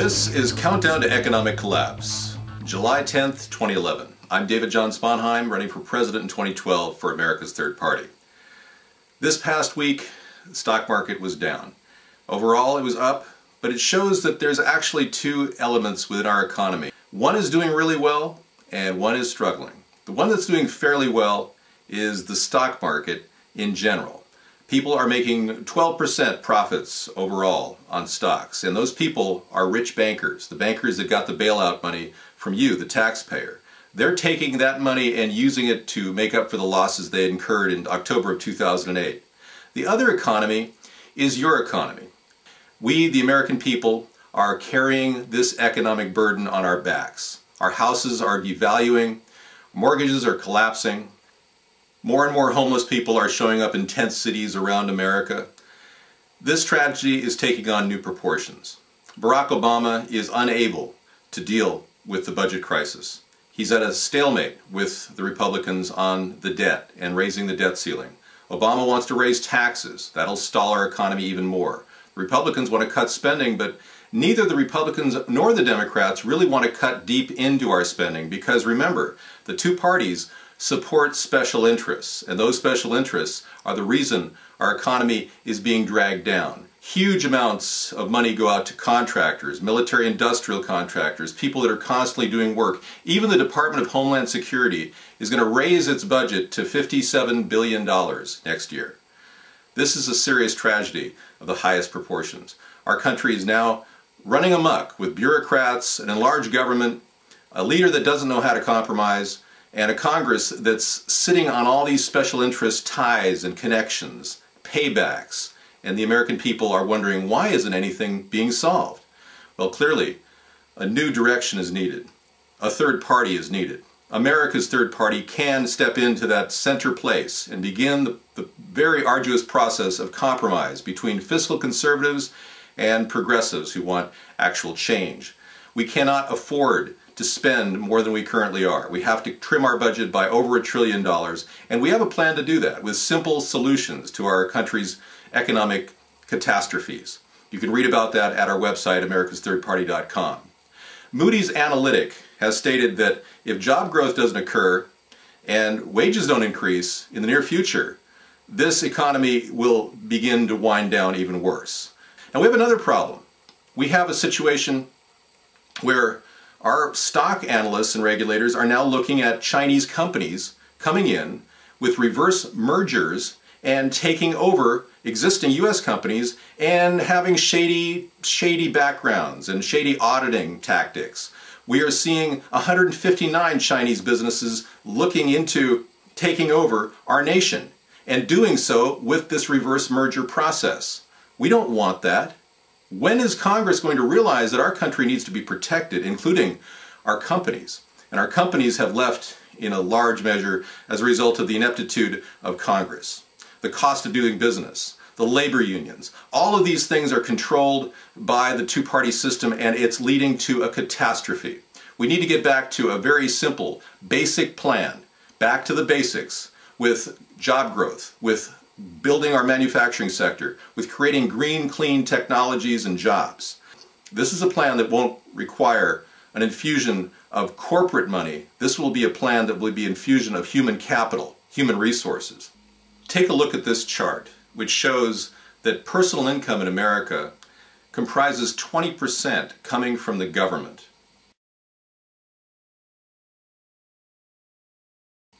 This is Countdown to Economic Collapse, July 10th, 2011. I'm David John Sponheim, running for president in 2012 for America's Third Party. This past week, the stock market was down. Overall, it was up, but it shows that there's actually two elements within our economy. One is doing really well, and one is struggling. The one that's doing fairly well is the stock market in general. People are making 12% profits overall on stocks, and those people are rich bankers, the bankers that got the bailout money from you, the taxpayer. They're taking that money and using it to make up for the losses they incurred in October of 2008. The other economy is your economy. We, the American people, are carrying this economic burden on our backs. Our houses are devaluing, mortgages are collapsing, more and more homeless people are showing up in tent cities around America. This tragedy is taking on new proportions. Barack Obama is unable to deal with the budget crisis. He's at a stalemate with the Republicans on the debt and raising the debt ceiling. Obama wants to raise taxes. That'll stall our economy even more. The Republicans want to cut spending, but neither the Republicans nor the Democrats really want to cut deep into our spending because, remember, the two parties support special interests, and those special interests are the reason our economy is being dragged down. Huge amounts of money go out to contractors, military industrial contractors, people that are constantly doing work. Even the Department of Homeland Security is going to raise its budget to $57 billion next year. This is a serious tragedy of the highest proportions. Our country is now running amok with bureaucrats, an enlarged government, a leader that doesn't know how to compromise, and a Congress that's sitting on all these special interest ties and connections, paybacks, and the American people are wondering, why isn't anything being solved? Well, clearly, a new direction is needed. A third party is needed. America's third party can step into that center place and begin the very arduous process of compromise between fiscal conservatives and progressives who want actual change. We cannot afford to spend more than we currently are. We have to trim our budget by over $1 trillion, and we have a plan to do that with simple solutions to our country's economic catastrophes. You can read about that at our website, americasthirdparty.com. Moody's Analytic has stated that if job growth doesn't occur and wages don't increase in the near future, this economy will begin to wind down even worse. And we have another problem. We have a situation where our stock analysts and regulators are now looking at Chinese companies coming in with reverse mergers and taking over existing U.S. companies and having shady backgrounds and shady auditing tactics. We are seeing 159 Chinese businesses looking into taking over our nation and doing so with this reverse merger process. We don't want that. When is Congress going to realize that our country needs to be protected, including our companies? And our companies have left in a large measure as a result of the ineptitude of Congress. The cost of doing business, the labor unions, all of these things are controlled by the two-party system, and it's leading to a catastrophe. We need to get back to a very simple, basic plan, back to the basics, with job growth, with building our manufacturing sector, with creating green, clean technologies and jobs. This is a plan that won't require an infusion of corporate money. This will be a plan that will be infusion of human capital, human resources. Take a look at this chart, which shows that personal income in America comprises 20% coming from the government.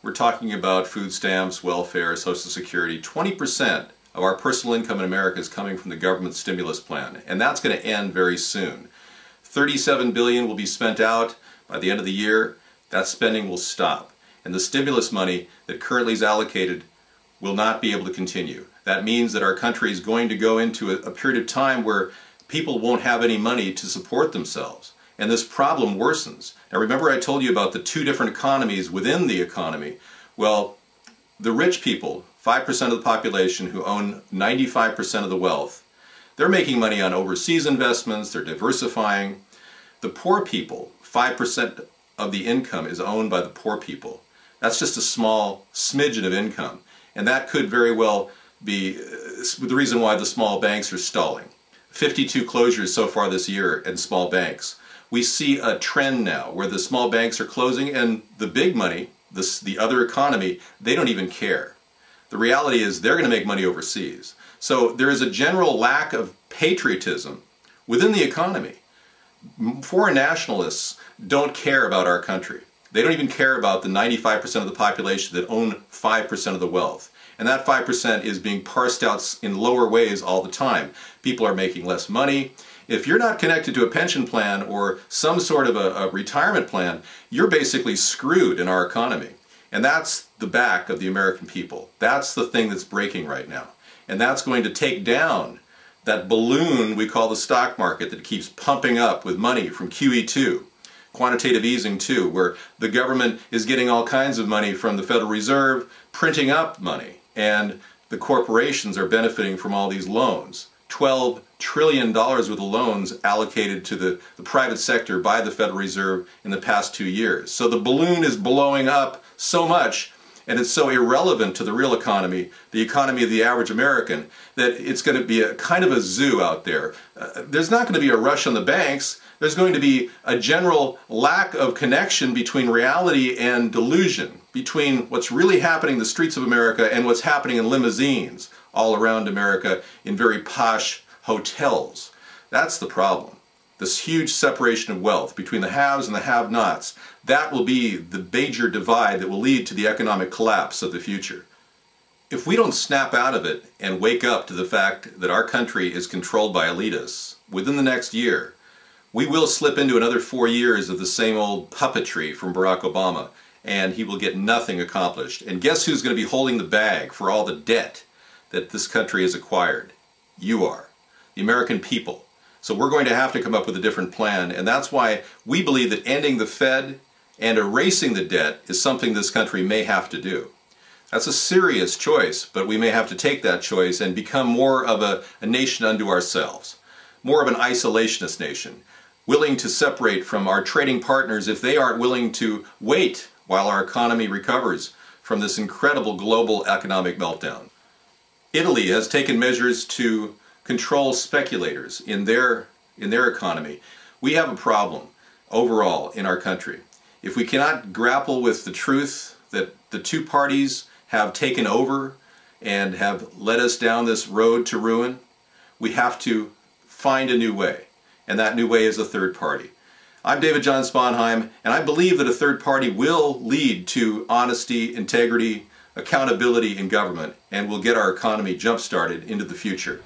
We're talking about food stamps, welfare, Social Security. 20% of our personal income in America is coming from the government stimulus plan, and that's going to end very soon. $37 billion will be spent out by the end of the year. That spending will stop, and the stimulus money that currently is allocated will not be able to continue. That means that our country is going to go into a period of time where people won't have any money to support themselves. And this problem worsens. Now remember, I told you about the two different economies within the economy. Well, the rich people, 5% of the population who own 95% of the wealth, they're making money on overseas investments, they're diversifying. The poor people, 5% of the income is owned by the poor people. That's just a small smidgen of income. And that could very well be the reason why the small banks are stalling. 52 closures so far this year in small banks. We see a trend now where the small banks are closing and the big money, the other economy, they don't even care. The reality is they're going to make money overseas. So there is a general lack of patriotism within the economy. Foreign nationalists don't care about our country. They don't even care about the 95% of the population that own 5% of the wealth. And that 5% is being parsed out in lower ways all the time. People are making less money. If you're not connected to a pension plan or some sort of a retirement plan, you're basically screwed in our economy. And that's the back of the American people. That's the thing that's breaking right now. And that's going to take down that balloon we call the stock market that keeps pumping up with money from QE2, quantitative easing 2, where the government is getting all kinds of money from the Federal Reserve, printing up money, and the corporations are benefiting from all these loans. $12 trillion worth of loans allocated to the private sector by the Federal Reserve in the past 2 years. So the balloon is blowing up so much, and it's so irrelevant to the real economy, the economy of the average American, that it's going to be a kind of a zoo out there. There's not going to be a rush on the banks. There's going to be a general lack of connection between reality and delusion, between what's really happening in the streets of America and what's happening in limousines all around America in very posh hotels. That's the problem. This huge separation of wealth between the haves and the have-nots. That will be the major divide that will lead to the economic collapse of the future. If we don't snap out of it and wake up to the fact that our country is controlled by elitists within the next year, we will slip into another 4 years of the same old puppetry from Barack Obama, and he will get nothing accomplished. And guess who's going to be holding the bag for all the debt that this country has acquired? You are. The American people. So we're going to have to come up with a different plan, and that's why we believe that ending the Fed and erasing the debt is something this country may have to do. That's a serious choice, but we may have to take that choice and become more of a nation unto ourselves, more of an isolationist nation, willing to separate from our trading partners if they aren't willing to wait while our economy recovers from this incredible global economic meltdown. Italy has taken measures to control speculators in their economy. We have a problem overall in our country. If we cannot grapple with the truth that the two parties have taken over and have led us down this road to ruin, we have to find a new way. And that new way is a third party. I'm David John Sponheim, and I believe that a third party will lead to honesty, integrity, accountability in government, and will get our economy jump-started into the future.